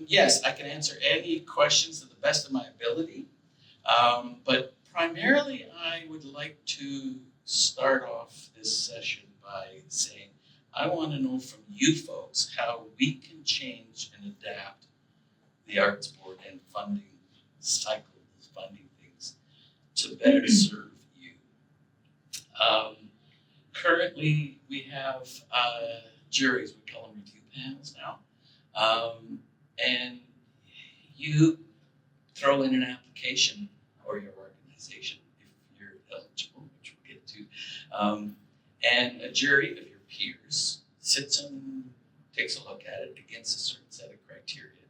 Yes, I can answer any questions to the best of my ability, but primarily I would like to start off this session by saying I want to know from you folks how we can change and adapt the Arts Board and funding cycle, funding things to better serve you. Currently, we have juries, we call them review panels now, and you throw in an application, or your organization, if you're eligible, which we'll get to, and a jury of your peers sits and takes a look at it against a certain set of criteria,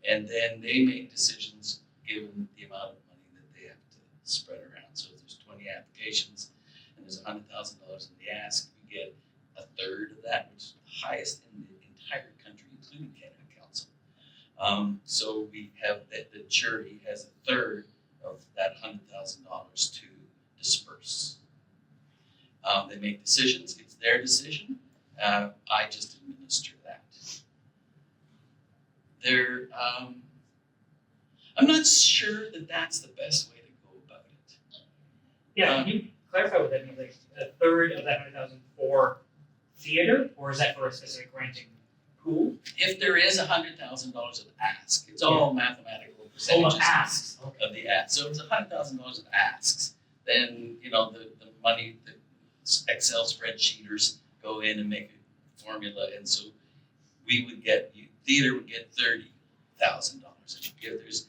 and then they make decisions given the amount of money that they have to spread around. So if there's 20 applications and there's $100,000 in the ask, we get a third of that, which is the highest in the entire country, including Canada Council. So we have that the jury has a third of that $100,000 to disperse. They make decisions, it's their decision. I just administer that. I'm not sure that that's the best way to go about it. Yeah, can you clarify what that means? Like a third of that 100,000 for theater, or is that for a specific granting pool? If there is $100,000 of ask, it's all mathematical percentages of asks. Of the ask. So if it's $100,000 of asks, then the money, the Excel spreadsheeters go in and make a formula, and so theater would get $30,000. If there's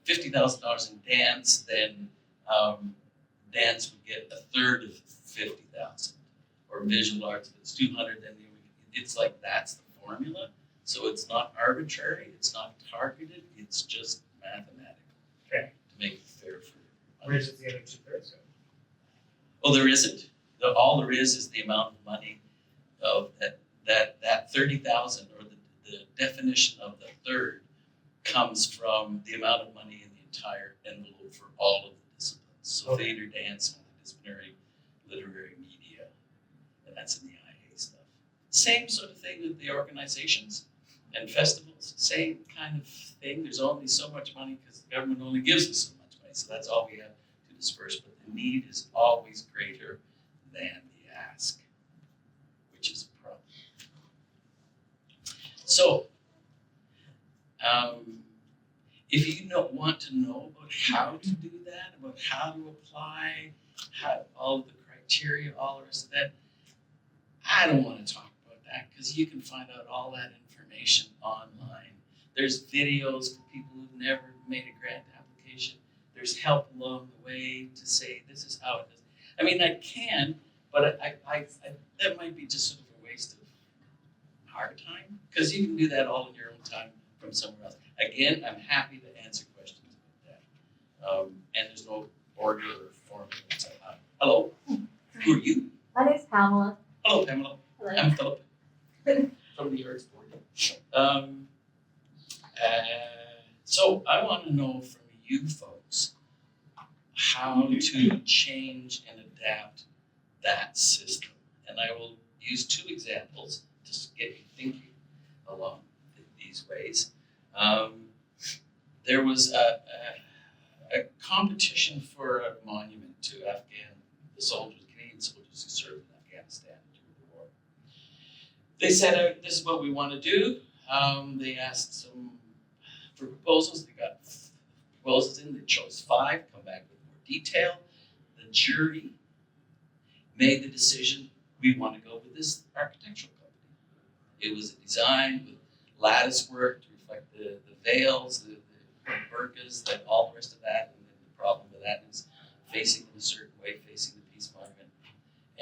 $50,000 in dance, then dance would get a third of $50,000. Or visual arts, if it's 200, then it's like that's the formula. So it's not arbitrary, it's not targeted, it's just mathematical. Okay. To make it fair for everybody. Where does the other 2/3 go? Well, there isn't. All there is the amount of money of that 30,000, or the definition of the third comes from the amount of money in the entire envelope for all of the disciplines. So theater, dance, multidisciplinary, literary, media, and that's in the IA stuff. Same sort of thing with the organizations and festivals, same kind of thing. There's only so much money because the government only gives us so much money, so that's all we have to disperse. But the need is always greater than the ask, which is a problem. So, if you want to know about how to do that, about how to apply, all of the criteria, all the rest of that, I don't want to talk about that because you can find out all that information online. There's videos for people who've never made a grant application. There's help along the way to say this is how it is. I mean, I can, but I that might be just sort of a waste of our time because you can do that all in your own time from somewhere else. Again, I'm happy to answer questions about that. And there's no order or formula. Hello, who are you? My name's Pamela. Hello, Pamela. Hello. I'm Philip from the Arts Board. So I want to know from you folks how to change and adapt that system. And I will use 2 examples to get you thinking along these ways. There was a competition for a monument to the Canadian soldiers who served in Afghanistan during the war. They set out, this is what we want to do. They asked for proposals. They got proposals in. They chose 5, come back with more detail. The jury made the decision, we want to go with this architectural company. It was a design with lattice work to reflect the veils, the burqas, all the rest of that. And then the problem with that is facing in a certain way, facing the peace monument.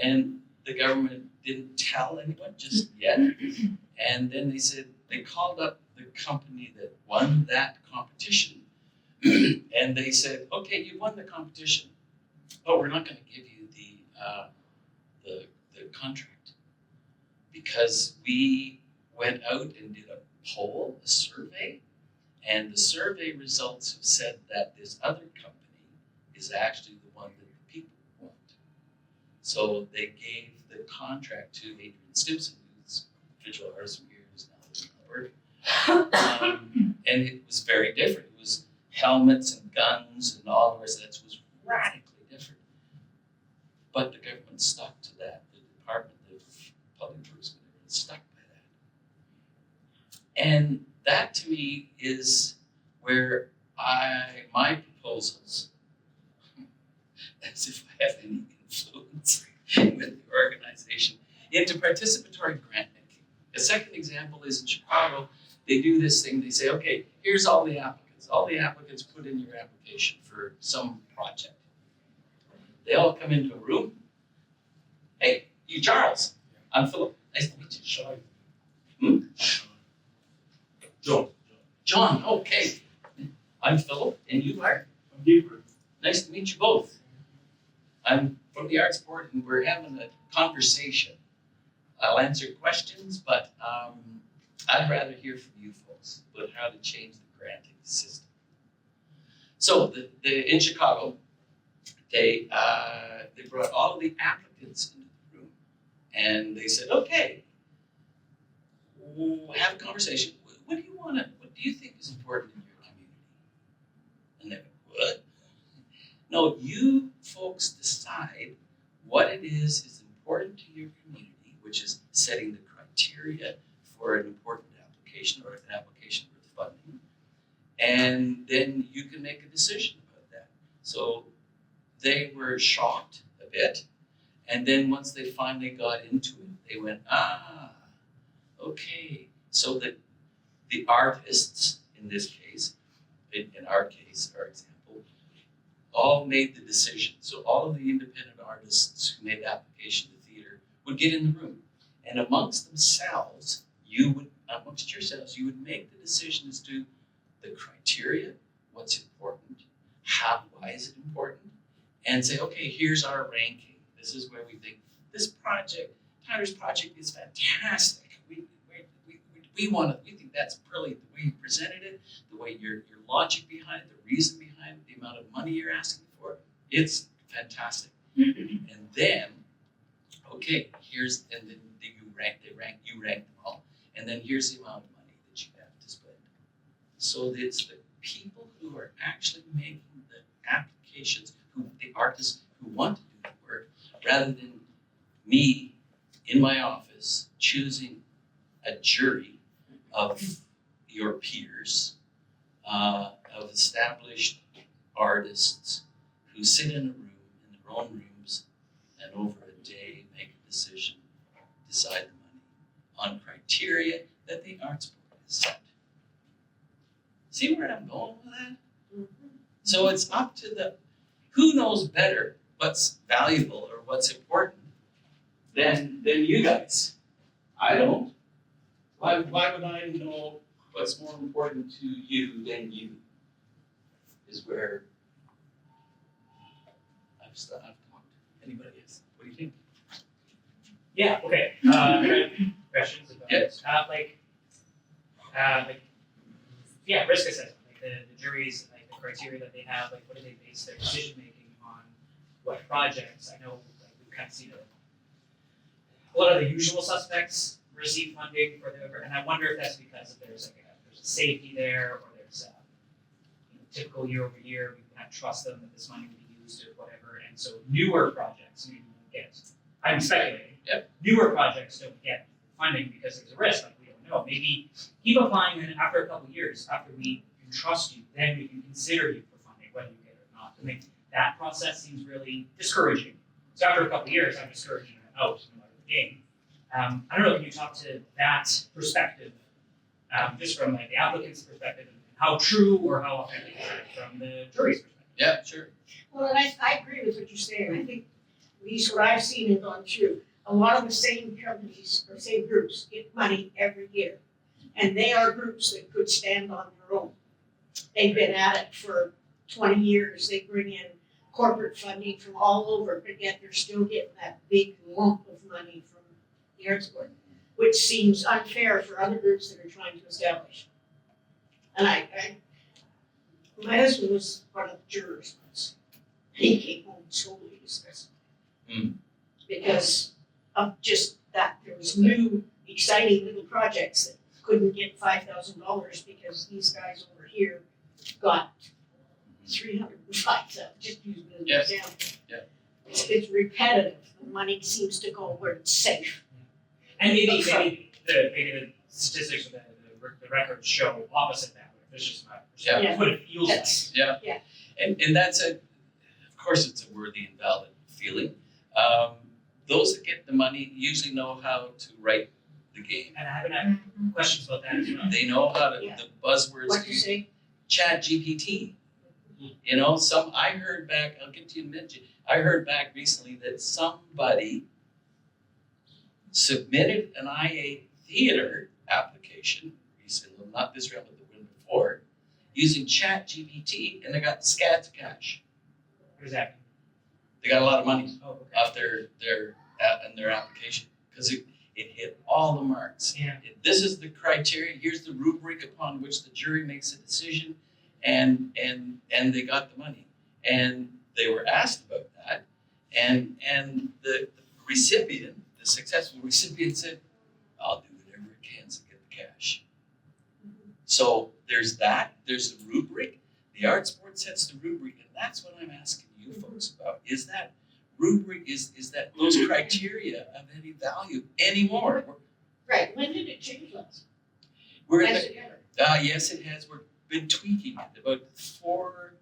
And the government didn't tell anyone just yet. And then they called up the company that won that competition. And they said, okay, you won the competition, but we're not going to give you the contract because we went out and did a poll, a survey, and the survey results have said that this other company is actually the one that the people want. So they gave the contract to Adrian Stimson, who's visual artist from here, who's now living in And it was very different. It was helmets and guns and all the rest of that. It was radically different. But the government stuck to that. The Department of Public Works stuck by that. And that to me is where my proposals, as if I have any influence with the organization, into participatory grant making. A second example is in Chicago, they do this thing, they say, okay, here's all the applicants. All the applicants put in your application for some project. They all come into a room. Hey, you Charles. I'm Philip. Nice to meet you. John, okay. I'm Philip, and you are? I'm Gabriel. Nice to meet you both. I'm from the Arts Board, and we're having a conversation. I'll answer questions, but I'd rather hear from you folks about how to change the granting system. So in Chicago, they brought all of the applicants into the room, and they said, okay, we'll have a conversation. What do you think is important in your community? And they went, what? No, you folks decide what it is important to your community, which is setting the criteria for an important application or an application worth funding. And then you can make a decision about that. So they were shocked a bit. And then once they finally got into it, they went, okay. So that the artists, in this case, in our case, our example, all made the decision. So all of the independent artists who made the application to theater would get in the room. And amongst yourselves, you would make the decision as to the criteria, what's important, why is it important, and say, okay, here's our ranking. This is where we think this project, Tyler's project is fantastic. We think that's brilliant, the way you presented it, the way your logic behind it, the reason behind it, the amount of money you're asking for. It's fantastic. And then, okay, you rank them all, and then here's the amount of money that you have to spend. So it's the people who are actually making the applications, the artists who want to do the work, rather than me in my office choosing a jury of your peers, of established artists who sit in a room, in their own rooms, and over a day make a decision, decide the money on criteria that the Arts Board has set. See where I'm going with that? So it's up to who knows better what's valuable or what's important than you guys. I don't. Why would I know what's more important to you than you? Is where I've talked. Anybody else? What do you think? Yeah, okay. Questions about Yes. Risk assessment. Like the juries, like the criteria that they have, like what do they base their decision making on? What projects? I know like we've kind of seen a lot of the usual suspects receive funding for the, and I wonder if that's because there's a safety there, or there's typical year over year, we kind of trust them that this money will be used or whatever, and so newer projects maybe won't get. I'm speculating. Yep. Newer projects don't get funding because there's a risk, like we don't know. Maybe keep applying, and after a couple of years, after we can trust you, then we can consider you for funding, whether you get it or not. I think that process seems really discouraging. So after a couple of years, I'm discouraging them out no matter the game. I don't know if you talk to that perspective, just from like the applicant's perspective, and how true or how authentic is it from the jury's perspective? Yeah, sure. Well, and I agree with what you're saying. I think at least what I've seen and gone through, a lot of the same companies or same groups get money every year. And they are groups that could stand on their own. They've been at it for 20 years. They bring in corporate funding from all over, but yet they're still getting that big lump of money from the Arts Board, which seems unfair for other groups that are trying to establish. And my husband was one of the jurors once. He came home totally disgusted. Because of just that there was new, exciting little projects that couldn't get $5,000 because these guys over here got 305,000, just using it as an Yes. example. Yeah. It's repetitive, the money seems to go where it's safe. And maybe the statistics of the records show opposite that, but it's just not, Yeah. that's what it feels like. That's, And that's of course, it's a worthy and valid feeling. Those that get the money usually know how to write the game. And I haven't had questions about that as well. They know how to, Yeah. the buzzwords, what you say, Chat GPT. You know, I heard back, I'll get to you in a minute, I heard back recently that somebody submitted an IA theater application, recently, not this round, but the one before, using Chat GPT, and they got scads of cash. What does that mean? They got a lot of money Oh, okay. off their application, because it hit all the marks. Yeah. This is the criteria, here's the rubric upon which the jury makes a decision, and they got the money. And they were asked about that, and the recipient, the successful recipient said, I'll do whatever it can to get the cash. So there's that, there's the rubric, the arts board sets the rubric, and that's what I'm asking you folks about. Is that rubric, is that those criteria of any value anymore? right, when did it change last? We're in Has the, it ever? yes, it has. We've been tweaking it. About four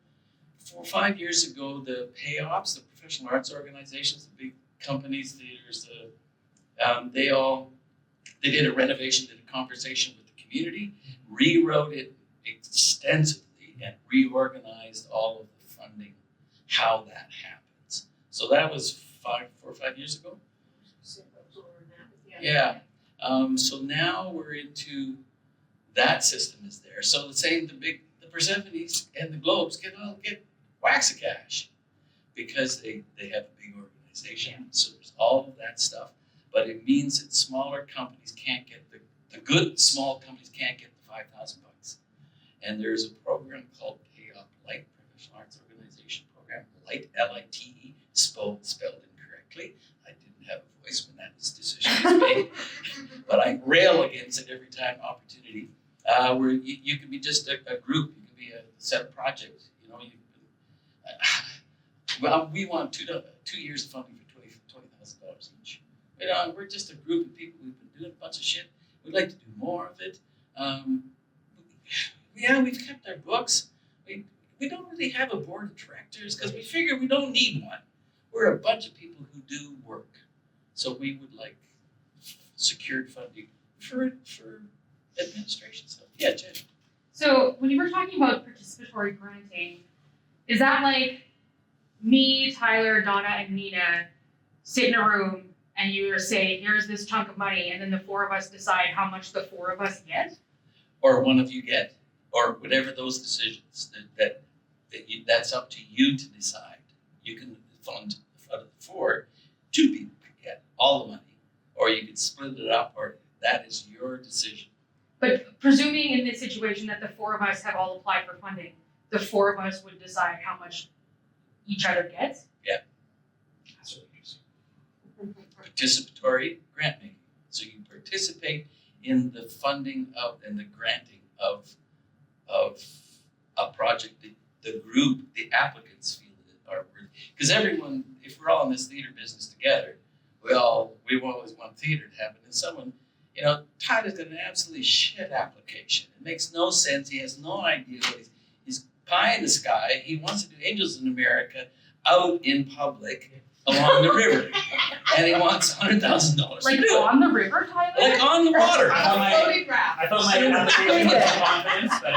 or 5 years ago, the PAOPs, the professional arts organizations, the big companies, theaters, they did a renovation, did a conversation with the community, rewrote it extensively, and reorganized all of the funding, how that happens. So that was 4 or 5 years ago. Yeah. So now we're into that system is there. So let's say the Persephones and the Globes can all get whacks of cash because they have a big organization. So there's all of that stuff. But it means that smaller companies can't get the good small companies can't get the $5,000. And there's a program called PAOP Lite, Professional Arts Organization Program, Lite, L-I-T-E, spelled incorrectly. I didn't have a voice when that decision was made, but I rail against it every time opportunity. Where you can be just a group, you can be a set of projects. You know, well, we want 2 years of funding for $20,000 each. You know, we're just a group of people who've been doing a bunch of shit. We'd like to do more of it. Yeah, we've kept our books. We don't really have a board of directors because we figure we don't need one. We're a bunch of people who do work. So we would like secured funding for administration stuff. Yeah, Jen. So when you were talking about participatory granting, is that like me, Tyler, Donna, and Nina sit in a room and you say, here's this chunk of money, and then the four of us decide how much the four of us get? Or one of you get, or whatever those decisions that's up to you to decide. You can fund out of the four, 2 people could get all the money, or you could split it up, or that is your decision. But presuming in this situation that the four of us have all applied for funding, the four of us would decide how much each other gets? That's really interesting. Participatory grant making. So you participate in the funding of and the granting of a project that the group, the applicants feel that are worthy. Because everyone, if we're all in this theater business together, we always want theater to happen. And someone, you know, Tyler's got an absolutely shit application. It makes no sense. He has no idea what he's pie in the sky. He wants to do Angels in America out in public along the river. And he wants $100,000 Like to do it. on the river, Tyler? Like on the water. Floating raft. I thought my application was confidence, but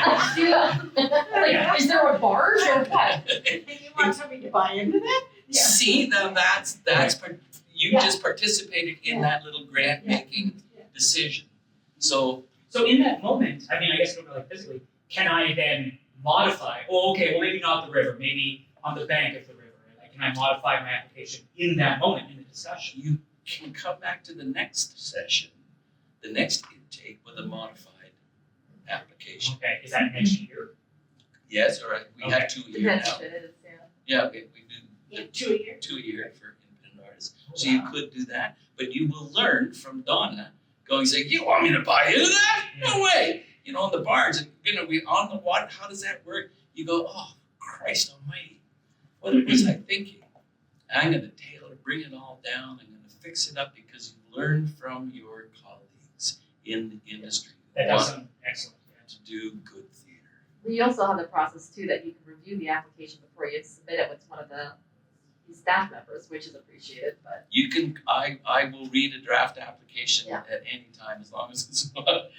Like, is there a barge or what? And you want somebody to buy into that? Yeah. See, now you Yeah. just participated in that little grant making Yeah. decision. So so in that moment, I mean, I guess don't know, like physically, can I then modify? Oh, okay, well maybe not the river, maybe on the bank of the river. Like, can I modify my application in that moment in the discussion? you can come back to the next session, the next intake with a modified application. Okay, is that next year? Yes, all right, we have 2 a year Depends now. what it is, yeah. Yeah, we do Yeah, 2 a year. 2 a year for independent artists. So you could do that, but you will learn from Donna going, say, you want me to buy into that? No way. You know, in the barns, and we on the water. How does that work? You go, oh Christ Almighty, what was I thinking? I'm going to bring it all down. I'm going to fix it up because you learn from your colleagues in the industry who That does want sound excellent. to do good theater. We also have the process too that you can review the application before you submit it with one of the staff members, which is appreciated, but You can, I will read a draft application Yeah. at any time as long as it's not,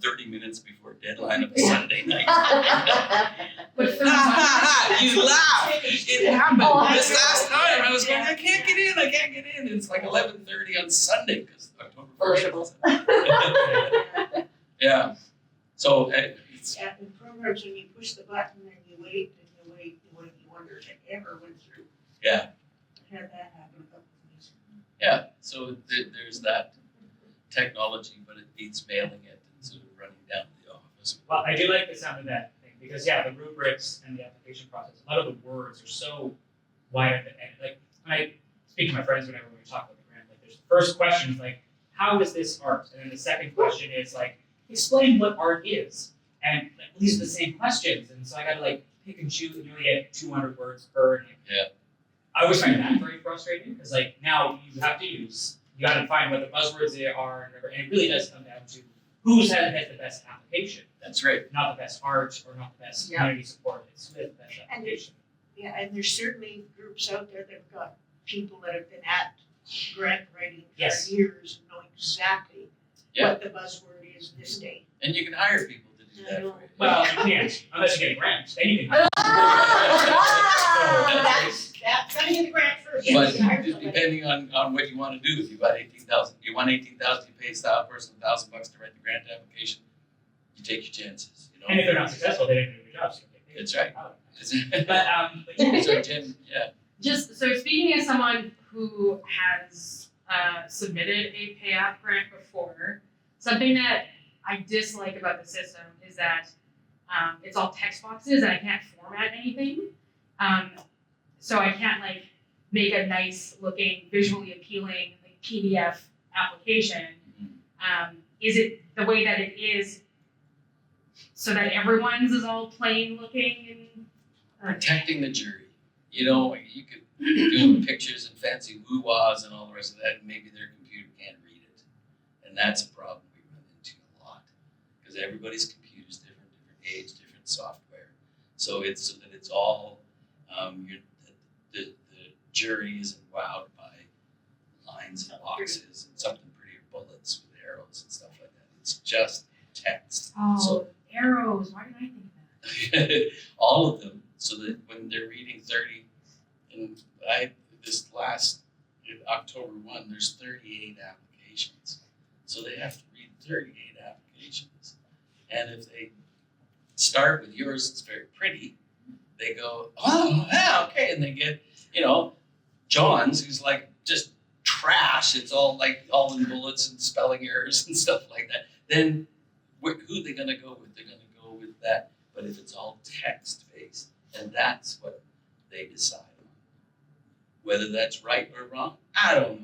30 minutes before deadline of a Sunday night. But You laugh. It happened. Oh, This last time I was going, Yeah. I can't get in. It's like 11:30 on Sunday because October 1st. relatable. Yeah. So it's, Yeah, in programs, when you push the button and you wait and you wait, you wonder if it ever went through. yeah. I had that happen a couple of weeks. Yeah. So there's that technology, but it beats mailing it and sort of running down to the office. Well, I do like the sound of that thing because the rubrics and the application process, a lot of the words are so wide at the end. Like when I speak to my friends whenever we talk about the grant, like there's the first question is like, how is this art? And then the second question is like, explain what art is. And like, these are the same questions. And so I gotta like pick and choose and you only get 200 words per. And, like, Yeah. I always find that very frustrating because like now you have to you gotta find what the buzzwords they are and whatever. And it really does come down to who has the best application. That's right. Not the best art or not the best Yeah. community support. It's the best application. Yeah, and there's certainly groups out there that've got people that have been at grant writing Yes. for years and know exactly Yeah. what the buzzword is this day. And you can hire people to do that for you. Well, you can't unless you're getting grants. Then you can. That's gotta get the grant first. But You hire somebody. depending on what you want to do, if you got 18,000, you want 18,000, you pay a staff person $1,000 to write the grant application, you take your chances, And if they're not successful, they didn't do a good job. So you get paid. That's right. But yeah. So Jen, yeah, Just so speaking as someone who has submitted a PACT grant before, something that I dislike about the system is that it's all text boxes and I can't format anything. So I can't like make a nice looking, visually appealing like PDF application. Is it the way that it is so that everyone's is all plain looking and protecting the jury. You could do pictures and fancy woo-wahs and all the rest of that, and maybe their computer can't read it. And that's a problem we run into a lot. Because everybody's computer is different age, different software. So it's so that it's all, the jury isn't wowed by lines and boxes and something prettier, bullets with arrows and stuff like that. It's just text. So arrows, why did I think of that? all of them, so that when they're reading 30, and this last October 1, there's 38 applications. So they have to read 38 applications. And if they start with yours, it's very pretty, they go, oh, yeah, okay, and they get, John's, who's like just trash, it's all in bullets and spelling errors and stuff like that. Then who are they gonna go with? They're gonna go with that. But if it's all text-based, and that's what they decide on. Whether that's right or wrong, I don't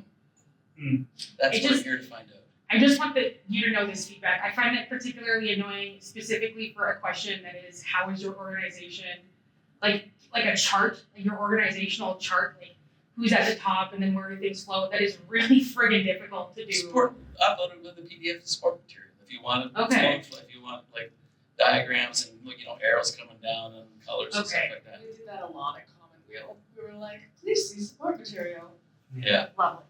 know. That's what I'm here to find out. I just want you to know this feedback. I find it particularly annoying specifically for a question that is, how is your organization, like a chart, like your organizational chart, like who's at the top and then where do things flow, that is really friggin' difficult to do. Support, upload it with the PDF support material. If you want it, Okay. if you want like diagrams and arrows coming down and colors and stuff Okay. like that. We did that a lot at Commonweal. We were like, please see support material. Yeah. Lovely.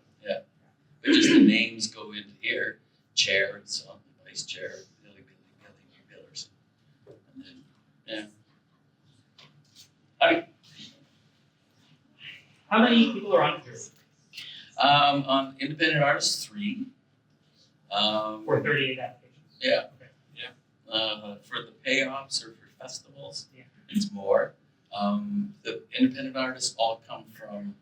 But just the names go into here, chair and so, vice chair, Billy, Billers. And then, How many people are on the jury? on independent artists, 3. For 38 applications. Yeah. Okay. For the payoffs or for festivals, Yeah. it's more. The independent artists all come from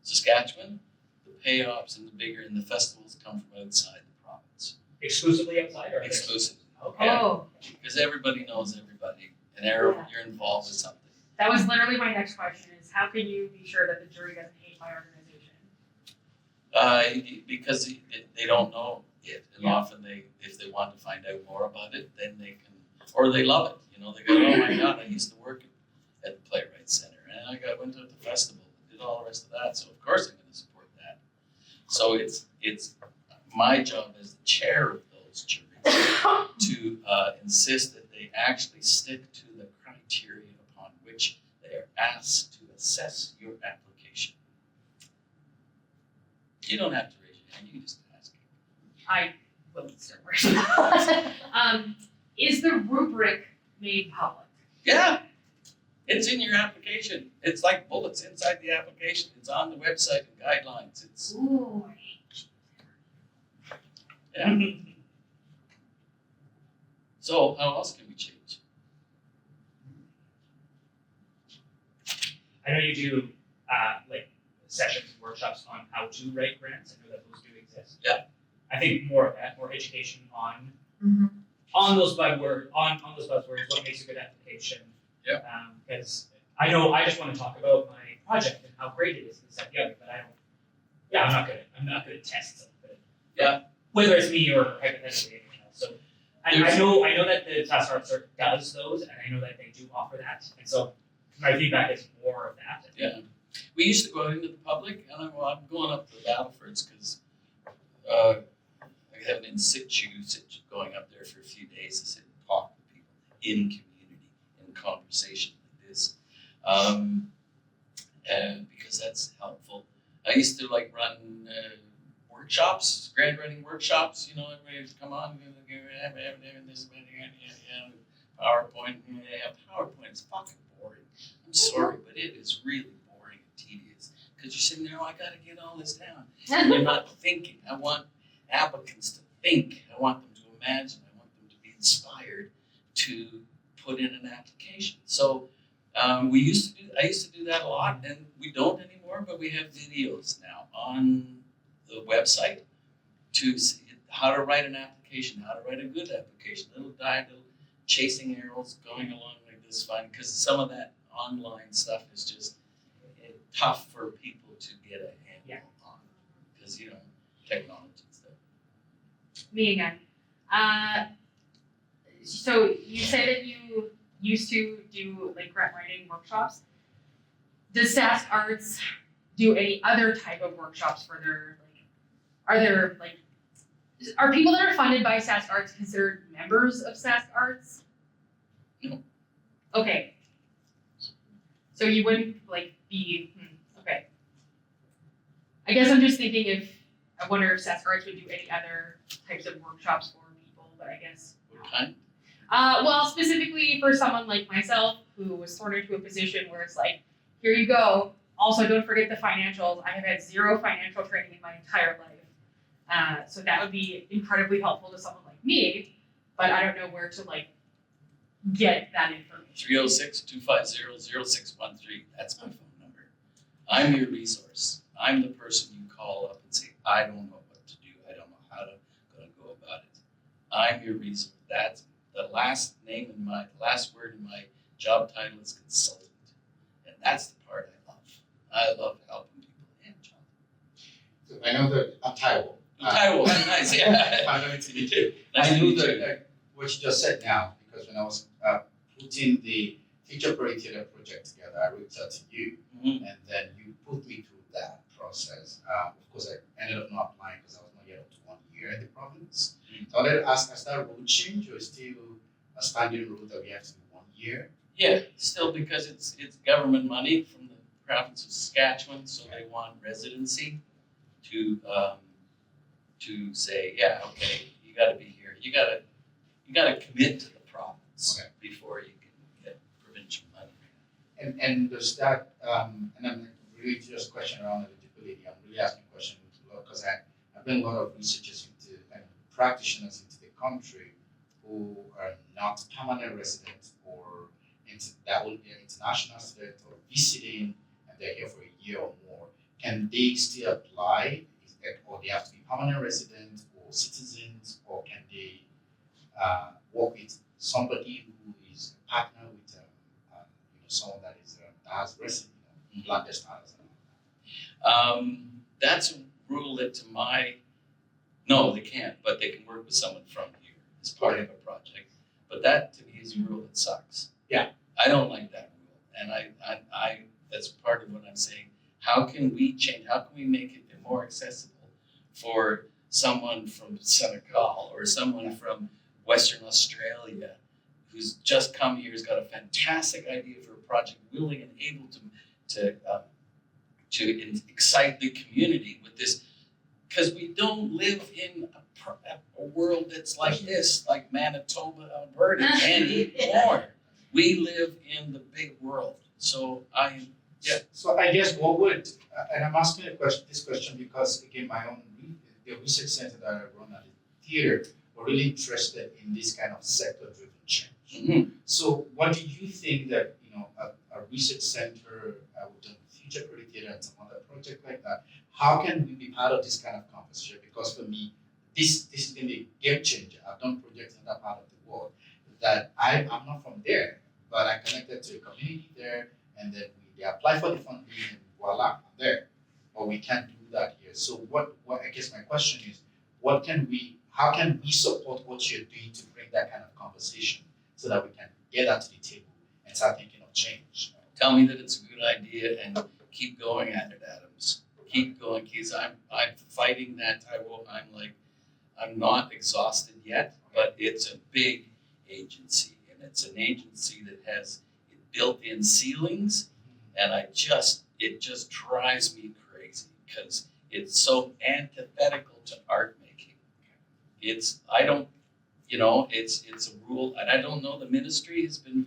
Saskatchewan. The payoffs and the bigger and the festivals come from outside the province. Exclusively outside or? Exclusively. Okay. Oh, Because everybody knows everybody and you're involved with something. that was literally my next question is, how can you be sure that the jury doesn't hate my organization? Because they don't know get. And Yeah. often if they want to find out more about it, then they can, or they love it. You know, they go, oh my God, I used to work at the Playwright Center, and I went to the festival, and did all the rest of that. So of course I'm going to support that. So it's my job as the chair of those juries to insist that they actually stick to the criteria upon which they are asked to assess your application. You don't have to raise your hand, you can just ask. I will still work. Is the rubric made public? Yeah, it's in your application. It's like bullets inside the application. It's on the website and guidelines. It's, Ooh, I hate yeah. So how else can we change? I know you do like sessions, workshops on how to write grants. I know that those do exist. Yeah. I think more of that, more education on Mhm. on those buzzwords, what makes a good application. Yeah. Because I know I just want to talk about my project and how great it is, this, that, the other, but I don't. Yeah, I'm not good at tests. Yeah. Whether it's me or hypothetically anyone else. So I know that the Sask Arts does those, and I know that they do offer that, and so my feedback is more of that. Yeah. We used to go out into the public, and I'm going up to the Battlefords because I have an in situ going up there for a few days to sit and talk to people in community, in conversation like this, and because that's helpful. I used to like run workshops, grant writing workshops. You know, everybody would come on, this, PowerPoint. Yeah, PowerPoint is fucking boring. I'm sorry, but it is really boring and tedious because you're sitting there. Oh, I got to get all this down. And you're not thinking. I want applicants to think. I want them to imagine. I want them to be inspired to put in an application. So I used to do that a lot, and we don't anymore. But we have videos now on the website to see how to write an application, how to write a good application. Little chasing arrows going along like this, fine. Because some of that online stuff is just tough for people to get a handle on, because technology and stuff. Me again. So you say that you used to do like grant writing workshops. Does Sask Arts do any other type of workshops for their are people that are funded by Sask Arts considered members of Sask Arts? No. Okay. So you wouldn't be okay. I guess I'm just thinking I wonder if Sask Arts would do any other types of workshops for people, but I guess. What kind? Well, specifically for someone like myself who was thrown into a position where it's like, here you go. Also, don't forget the financials. I have had zero financial training in my entire life. So that would be incredibly helpful to someone like me, but I don't know where to get that information. 306-250-0613. That's my phone number. I'm your resource. I'm the person you call up and say, I don't know what to do. I don't know how to go about it. I'm your resource. That's the last word in my job title is consultant. And that's the part I love. I love helping people and John. So I know that Taiwo. Taiwo, nice, yeah. Nice to meet you. I knew that what you just said now, because when I was putting the Teacher Theatre project together, I reached out to you, Mhm. and then you put me through that process. Of course, I ended up not applying because I was not yet up to 1 year in the province. Mhm. So I wanted to ask, has that rule changed, or is still a standing rule that we have to do 1 year? Yeah, still because it's government money from the province of Saskatchewan, so they want residency to say, yeah, okay, you got to be here. You got to commit to the province before you can get provincial money. And does that, and I'm really just question around eligibility, I'm really asking questions because I've been a lot of researchers into and practitioners into the country who are not permanent residents or that will be an international student or visiting and they're here for a year or more. Can they still apply, or they have to be permanent residents or citizens, or can they work with somebody who is a partner with someone that is that has resident, landed status and all that? That's a rule that, to my No, they can't, but they can work with someone from here as part of a project. But that to me is a rule that sucks. Yeah. I don't like that rule, and I that's part of what I'm saying. How can we change? How can we make it more accessible for someone from Senegal or someone from Western Australia who's just come here, has got a fantastic idea for a project, willing and able to excite the community with this, because we don't live in a world that's like this, like Manitoba, Alberta, anymore. We live in the big world. So So I guess what would, and I'm asking this question because again, the research center that I run at the theater, we're really interested in this kind of sector-driven change. Mhm. So what do you think that, a research center with the Future Creative Theater and some other project like that, how can we be part of this kind of conversation? Because for me, this is going to be a game changer. I've done projects in that part of the world that I'm not from there, but I connected to a community there, and then they apply for the funding and voila, I'm there. But we can't do that here. So what I guess my question is, how can we support what you're doing to bring that kind of conversation so that we can get that to the table and start thinking of change? tell me that it's a good idea and keep going at it, Adams. Keep going, because I'm fighting that. I'm not exhausted yet, but it's a big agency, and it's an agency that has built-in ceilings, and it just drives me crazy because it's so antithetical to art making. It's a rule, and I don't know, the ministry has been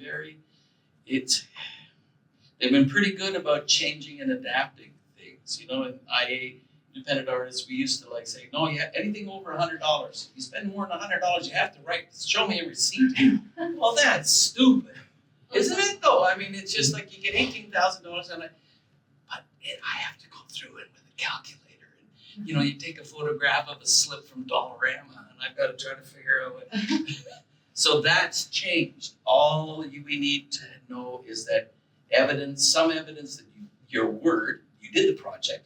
they've been pretty good about changing and adapting things. In IA, independent artists, we used to say, no, anything over $100. If you spend more than $100, you have to show me a receipt. Well, that's stupid. Isn't it though? I mean, it's just like you get $18,000 but I have to go through it with a calculator. And, you take a photograph of a slip from Dollarama and I've got to try to figure out what. So that's changed. All we need to know is that some evidence that you did the project.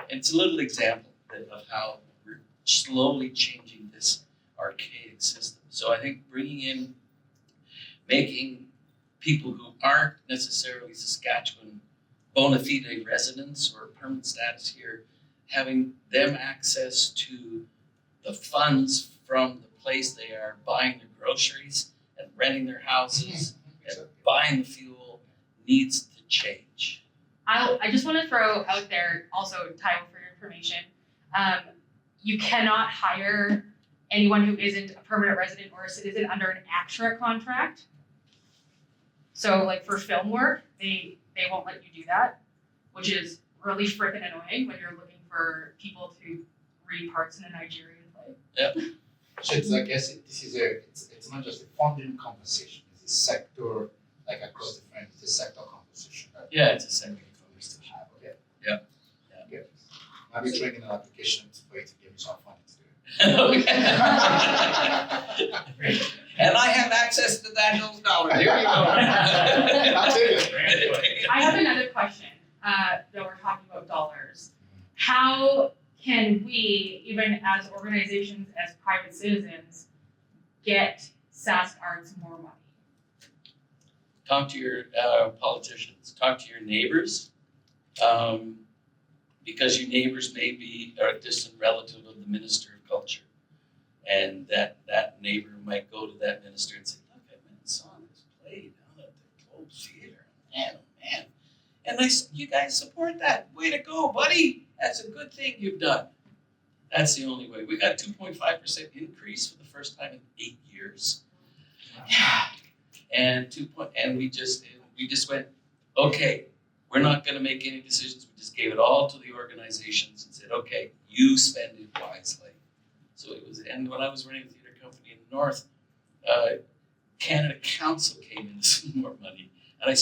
And it's a little example of how we're slowly changing this archaic system. So I think making people who aren't necessarily Saskatchewan bona fide residents or permanent status here, having them access to the funds from the place they are buying their groceries and renting their houses and buying the fuel needs to change. I just want to throw out there also, Tyler, for your information. You cannot hire anyone who isn't a permanent resident or a citizen under an ACTRA contract. So for film work, they won't let you do that, which is really freaking annoying when you're looking for people to read parts in a Nigerian play. Yep. So I guess it's not just a funding conversation, it's a sector, across the front, it's a sector conversation. Right? Yeah, it's a second conversation. Okay. Yeah. Good. I'll be bringing an application for you to give me some funding to do it. Okay. And I have access to those dollars. Here you go. I'll take it. I have another question, that we're talking about dollars. How can we, even as organizations, as private citizens, get Sask Arts more money? Talk to your politicians, talk to your neighbors, because your neighbors may be a distant relative of the Minister of Culture. And that neighbor might go to that minister and say, look, I went and saw this play down at the Globe Theater. Man, oh man. And you guys support that. Way to go, buddy. That's a good thing you've done. That's the only way. We got 2.5% increase for the first time in 8 years. Yeah. And we just went, okay, we're not going to make any decisions. We just gave it all to the organizations and said, okay, you spend it wisely. So and when I was running a theater company in the north, Canada Council came in with some more money, and I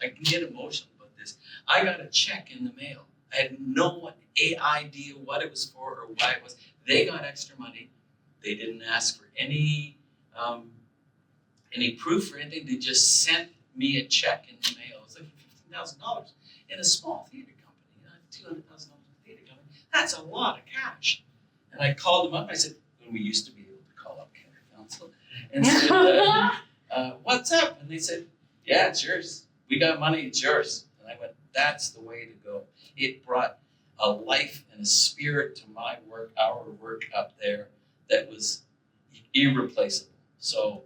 can get emotional about this. I got a check in the mail. I had no idea what it was for or why it was. They got extra money. They didn't ask for any proof or anything. They just sent me a check in the mail. It was like $15,000 in a small theater company, $200,000 in a theater company. That's a lot of cash. And I called them up. I said, when we used to be able to call up county council, and said, what's up? And they said, yeah, it's yours. We got money, it's yours. And I went, that's the way to go. It brought a life and a spirit to my work, our work up there that was irreplaceable. So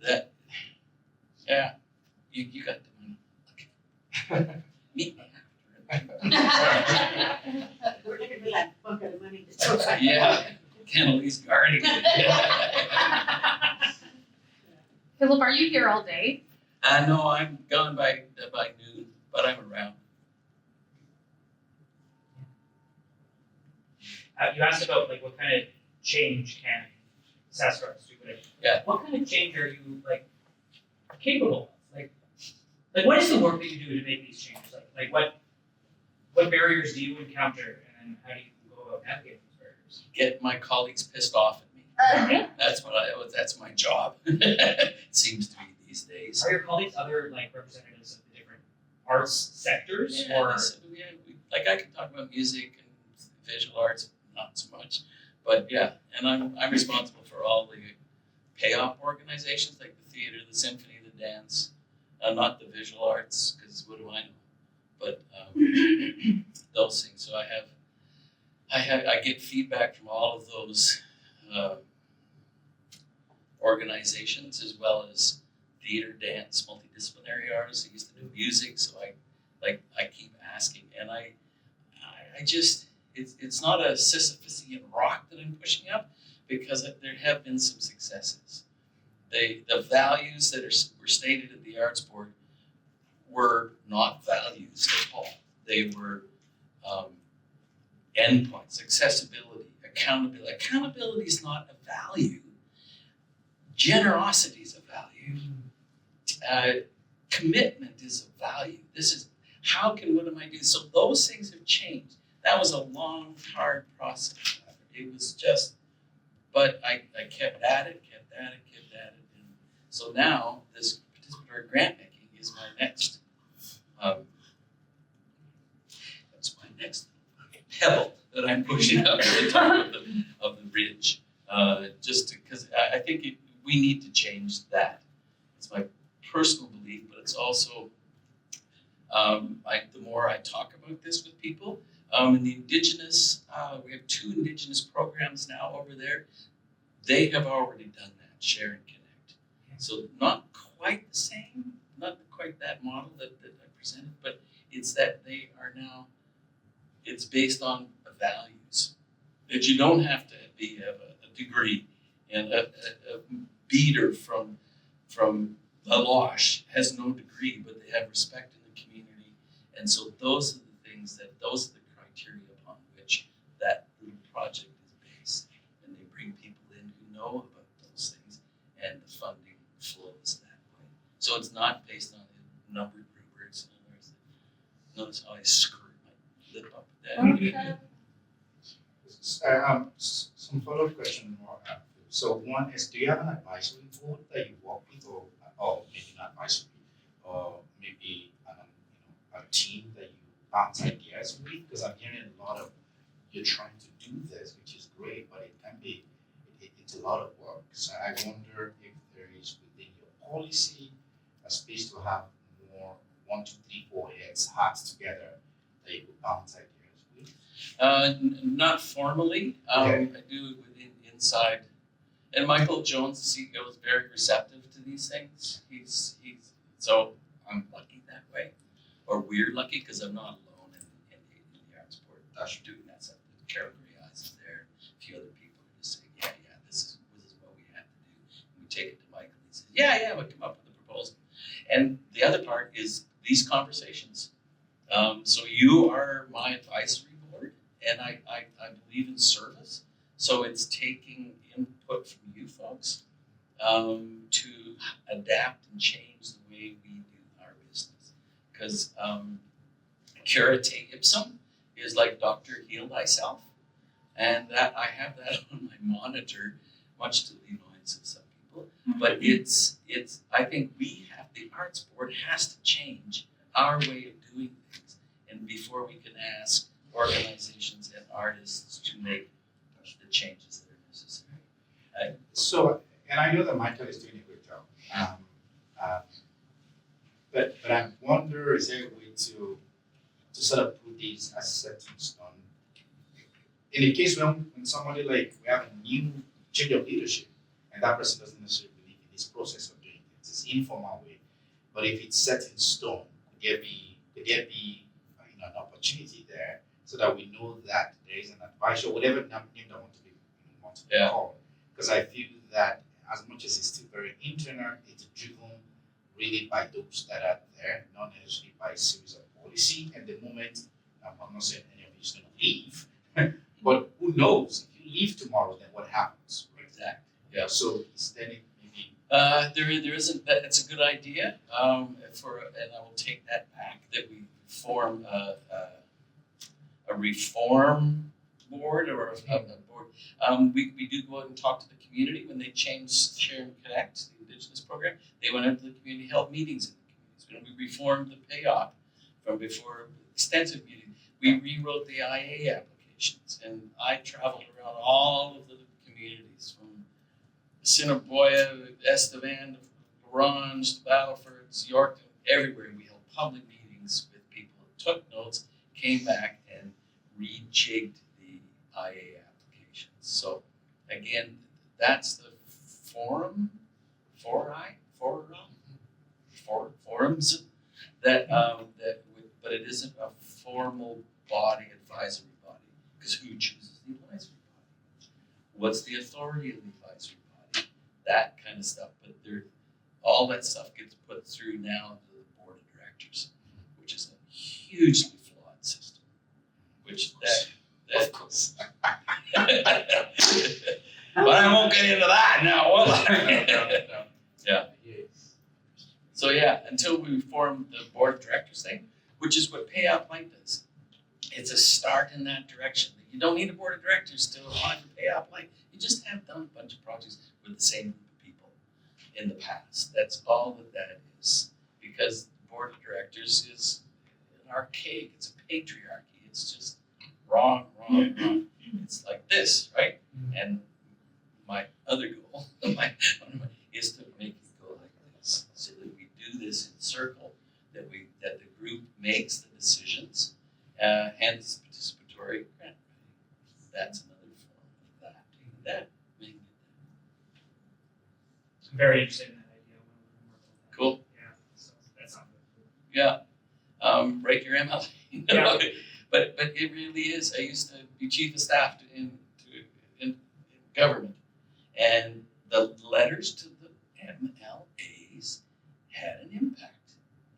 that, yeah, you got the money. Meet me after. We're looking for that bucket of money that's outside. Yeah, Kennelly's guarding. Philip, are you here all day? No, I'm gone by noon, but I'm around. You asked about like what kind of change can Saskatchewan do? Yeah. What kind of change are you like capable of? Like what is the work that you do to make these changes? Like what barriers do you encounter, and how do you go about navigating those barriers? Get my colleagues pissed off at me. That's that's my job. It seems to be these days. Are your colleagues other like representatives of the different arts sectors, or Like I can talk about music and visual arts, not so much, but yeah, and I'm responsible for all the payoff organizations like the theater, the symphony, the dance, not the visual arts, because what do I know? But those things. So I get feedback from all of those organizations, as well as theater, dance, multidisciplinary artists. I used to do music, so I keep asking, and I just it's not a Sisyphusian rock that I'm pushing up, because there have been some successes. The values that were stated at the Arts Board were not values at all. They were endpoints, accessibility, accountability. Accountability is not a value. Generosity is a value. Commitment is a value. This is what am I doing? So those things have changed. That was a long, hard process. It was just, but I kept at it. And so now this participatory grant making is my next, that's my next pebble that I'm pushing up to the top of the ridge. Just because I think we need to change that. It's my personal belief, but it's also, the more I talk about this with people, and the Indigenous, we have 2 Indigenous programs now over there. They have already done that, Share and Connect. So not quite the same, not quite that model that I presented, but it's that they are now, it's based on values. That you don't have to have a degree, and a beater from Alosh has no degree, but they have respect in the community. And so those are the things those are the criteria upon which that little project is based. And they bring people in who know about those things, and the funding flows that way. So it's not based on numbered rubrics. Notice how I screwed my lip up with that. Some follow-up question more. So one is, do you have an advisory board that you work with, or maybe not advisory, or maybe a team that you bounce ideas with? Because I'm hearing a lot of you're trying to do this, which is great, but it can be it's a lot of work. So I wonder if there is within your policy a space to have more 1, 2, 3, 4 hearts together that you could bounce ideas with. Not formally. Okay. I do it inside. And Michael Jones, the CEO, is very receptive to these things. He's so I'm lucky that way, or we're lucky because I'm not alone in the arts board. That's doing that stuff. Carol Greyeyes is there. A few other people are just saying, yeah, this is what we have to do. And we take it to Michael. He says, yeah, we'll come up with a proposal. And the other part is these conversations. So you are my advisory board, and I believe in service. So it's taking input from you folks to adapt and change the way we do our business. Because curate ipsum is like Dr. Heal Thyself. And that I have that on my monitor, much to the annoyance of some people. But it's I think the arts board has to change our way of doing things. And before we can ask organizations and artists to make the changes that are necessary. So, and I know that Michael is doing a great job. But I wonder, is there a way to sort of put these as set in stone? In the case when somebody like, we have a new change of leadership, and that person doesn't necessarily believe in this process of doing things, it's informal way. But if it's set in stone, could there be an opportunity there so that we know that there is an advisor, whatever name that want to be called. Because I feel that as much as it's still very internal, it's driven really by those that are there, not necessarily by a series of policy. And the moment, I'm not saying any of you is going to leave, but who knows? If you leave tomorrow, then what happens? Exactly. Yeah. So is there maybe? There isn't. It's a good idea. And I will take that back. That we form a reform board or a board. We do go out and talk to the community when they changed Share and Connect, the Indigenous program. They went out to the community, held meetings in the communities. When we reformed the PACT from before, extensive meetings, we rewrote the IA applications, and I traveled around all of the communities from Assiniboia, Estevan, Orange, Battlefords, Yorkton, everywhere. We held public meetings with people who took notes, came back, and rejigged the IA applications. So again, that's the forums that but it isn't a formal body, advisory body, because who chooses the advisory body? What's the authority of the advisory body? That kind of stuff. But all that stuff gets put through now to the board of directors, which is a hugely flawed system. Which that Of course. But I won't get into that now, will I? No. Yeah. So yeah, until we form the board of directors thing, which is what Pay Out Light does. It's a start in that direction. You don't need a board of directors to apply for Pay Out Light. You just have done a bunch of projects with the same group of people in the past. That's all that is. Because the board of directors is an archaic, it's a patriarchy. It's just wrong. It's like this, right? And my other goal, is to make it go like this, so that we do this in circle, that the group makes the decisions, hence participatory grant writing. That's another form of that. Taking that, making it I'm very interested in that idea. I want to learn more about that. cool. Yeah, so that sounds good. Yeah. Write your MLA. Yeah. But it really is. I used to be chief of staff in government, and the letters to the MLAs had an impact.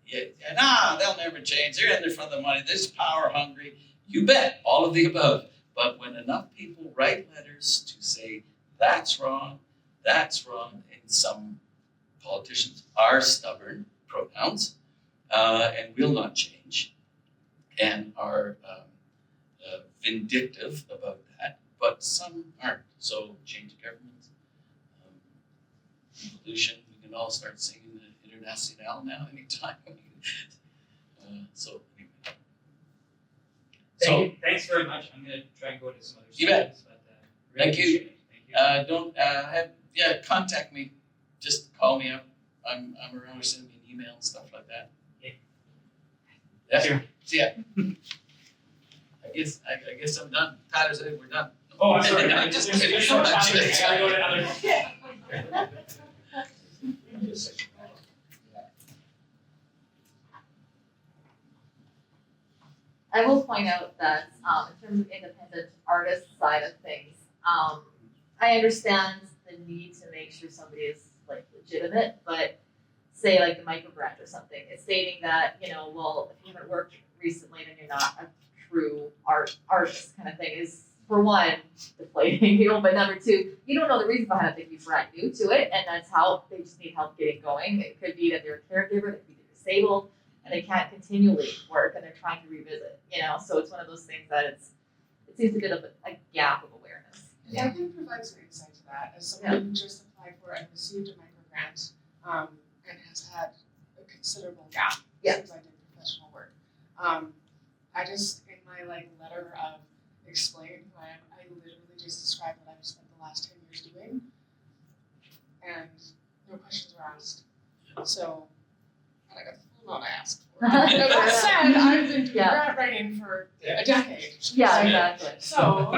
Yeah, they'll never change. They're in there for the money. They're just power hungry. You bet, all of the above. But when enough people write letters to say that's wrong, and some politicians are stubborn, pronouns, and will not change, and are vindictive about that, but some aren't. So change of government, evolution, we can all start singing the Internationale now anytime. So anyway. Thanks very much. I'm gonna try and go to some other You bet. sessions, but really Thank you. appreciate it. Thank you. Contact me. Just call me up. I'm around, or send me an email and stuff like that. Yeah. Sure. See ya. I guess I'm done. Tyler said we're done. Oh, I'm sorry. I'm just There's kidding. so much happening. I gotta go to other. I will point out that in terms of independent artist side of things, I understand the need to make sure somebody is like legitimate, but say like the micro grant or something, it's stating that, well, if you haven't worked recently, then you're not a true artist kind of thing is, for one, deflating people, but number two, you don't know the reason behind it. They could be brand new to it, and that's how they just need help getting going. It could be that they're a caregiver, they could be disabled, and they can't continually work, and they're trying to revisit, So it's one of those things that it seems a bit of a gap of awareness. Yeah, I can provide some insight to that. As someone who just applied for and received a micro grant, and has had a considerable gap since I did professional work. I just, in my letter of explaining who I am, I literally just describe what I've spent the last 10 years doing, and no questions were asked. So, and I got the full amount I asked for. That said, I've been doing grant writing for a decade. Yeah, exactly. So,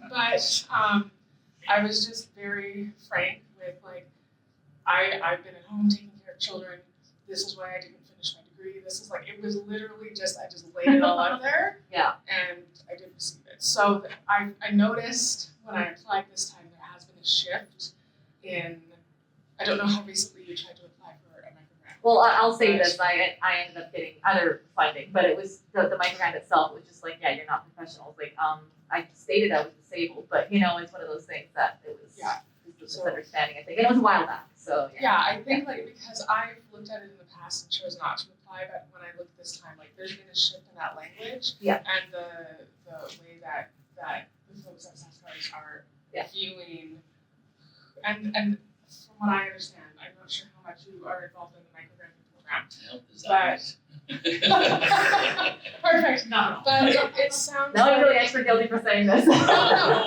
but I was just very frank with like, I've been at home taking care of children. This is why I didn't finish my degree. This is like, it was literally just, I just laid it all out there. Yeah. And I did receive it. So I noticed when I applied this time, there has been a shift in, I don't know how recently you tried to apply for a microgrant. Well, I'll say this, I ended up getting other funding, but it was, the microgrant itself was just like, yeah, you're not professional. Like, I stated I was disabled, but you know, it's one of those things that it was, just a misunderstanding, I think, and it was a while back, so, Yeah, I think like, because I've looked at it in the past and chose not to apply, but when I looked this time, like, there's been a shift in that language. Yeah. And the way that the folks at Saskatoon are viewing, and from what I understand, I'm not sure how much you are involved in the microgranting program. Perfect. No. But it sounds now I feel like, like extra guilty for saying this. no,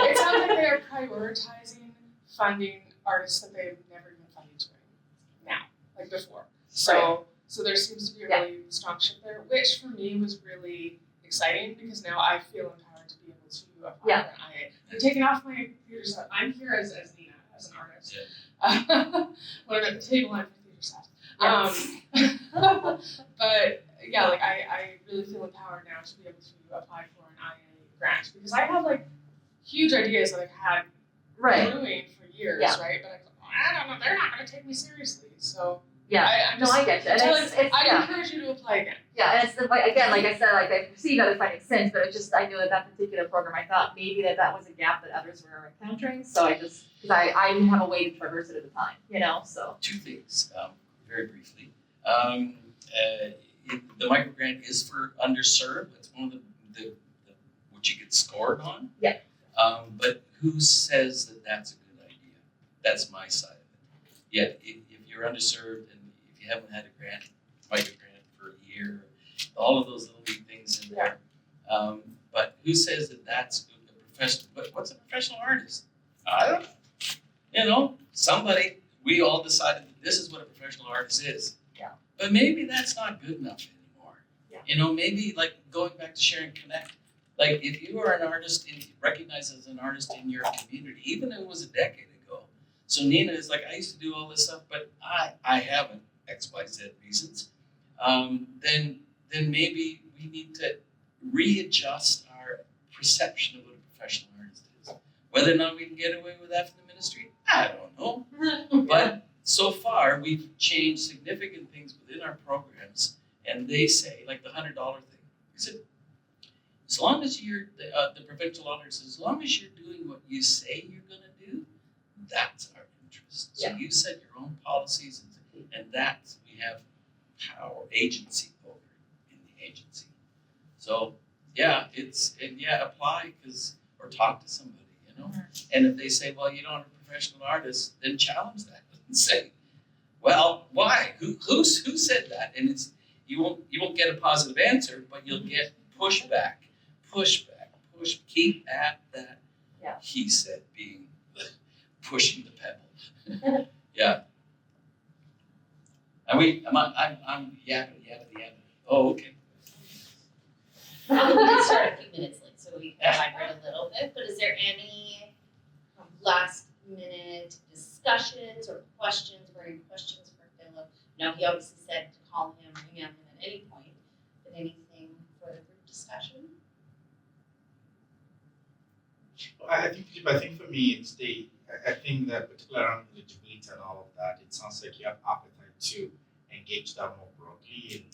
it sounds like they are prioritizing funding artists that they've never even funded to now, like before. So there seems to be a really strong shift there, which for me was really exciting because now I feel empowered to be able to apply for an IA. I'm taking off my theater stuff. I'm here as Nina, as an artist. When I'm at the table, I'm for theater stuff. But yeah, like I really feel empowered now to be able to apply for an IA grant because I have like huge ideas that I've had brewing for years, right? But I don't know, they're not going to take me seriously. So I'm just, I get you. And I encourage you to apply again. Yeah, and it's again, like I said, like I've received other funding since, but it's just I knew that particular program, I thought maybe that was a gap that others were encountering. So I just because I didn't have a way to traverse it at the time, you know. So two things, very briefly. The microgrant is for underserved. It's one of the what you get scored on. Yeah. But who says that that's a good idea? That's my side of it. Yet, if you're underserved and if you haven't had a microgrant for a year, all of those little things in there. But who says that that's a professional? But what's a professional artist? I don't know. You know, somebody. We all decided that this is what a professional artist is. Yeah. But maybe that's not good enough anymore. Yeah. You know, maybe like going back to sharing connect. Like if you are an artist, recognized as an artist in your community, even if it was a decade ago. So Nina is like, I used to do all this stuff, but I haven't, X, Y, Z reasons. Then maybe we need to readjust our perception of what a professional artist is. Whether or not we can get away with that from the ministry, I don't know. But so far, we've changed significant things within our programs, and they say, like the $100 thing, they said, as long as you're, the provincial auditor says, as long as you're doing what you say you're going to do, that's our interest. So you set your own policies, and that we have power, agency over in the agency. So, apply or talk to somebody, you know. And if they say, well, you don't have a professional artist, then challenge that and say, well, why? Who said that? And it's you won't get a positive answer, but you'll get pushback. Keep at that. Yeah. He said, being pushing the pebble. Yeah. I'm yapping. Oh, okay. We started a few minutes late, so we elaborate a little bit, but is there any last minute discussions or questions, burning questions for Philip? No, he obviously said to call him, email him at any point, but anything for the group discussion? I think for me, I think that particularly around eligibility and all of that, it sounds like you have appetite to engage that more broadly,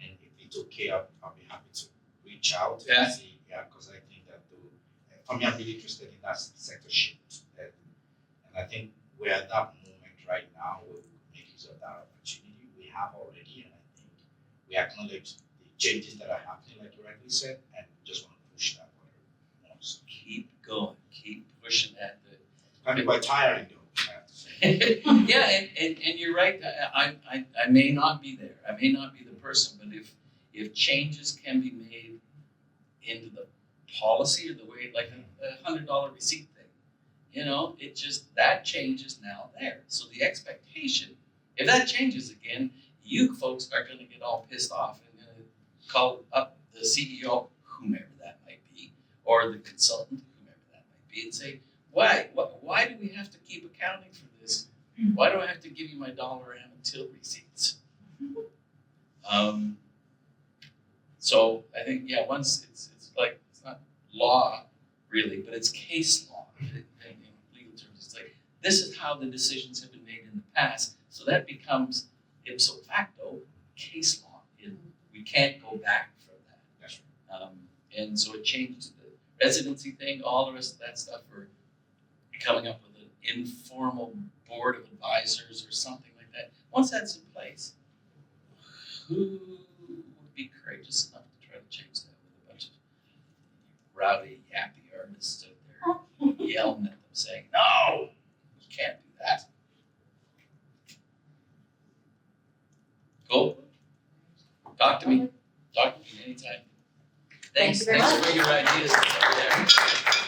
and if it's okay, I'll be happy to reach out and see, because I think that for me, I'm really interested in that sector shift, and I think we're at that moment right now where we could make use of that opportunity we have already, and I think we acknowledge the changes that are happening, like you rightly said, and we just want to push that more. So Keep going, keep pushing at the. can be quite tiring though, I have to say. Yeah, and you're right. I may not be there. I may not be the person, but if changes can be made into the policy or the way, like a $100 receipt thing, You know, it just, that change is now there. So the expectation, if that changes again, you folks are gonna get all pissed off and gonna call up the CEO, whomever that might be, or the consultant, whomever that might be, and say, why do we have to keep accounting for this? Why do I have to give you my dollar and until receipts? So I think, yeah, once it's like, it's not law really, but it's case law. In legal terms, it's like, this is how the decisions have been made in the past. So that becomes ipso facto case law. We can't go back from that. That's right. And so it changes the residency thing, all the rest of that stuff. We're coming up with an informal board of advisors or something like that. Once that's in place, who would be courageous enough to try to change that with a bunch of rowdy, yappy artists out there yelling at them saying, no, you can't do that. Cool? Talk to me. Talk to me anytime. Thank Thanks you very much. for your ideas over there.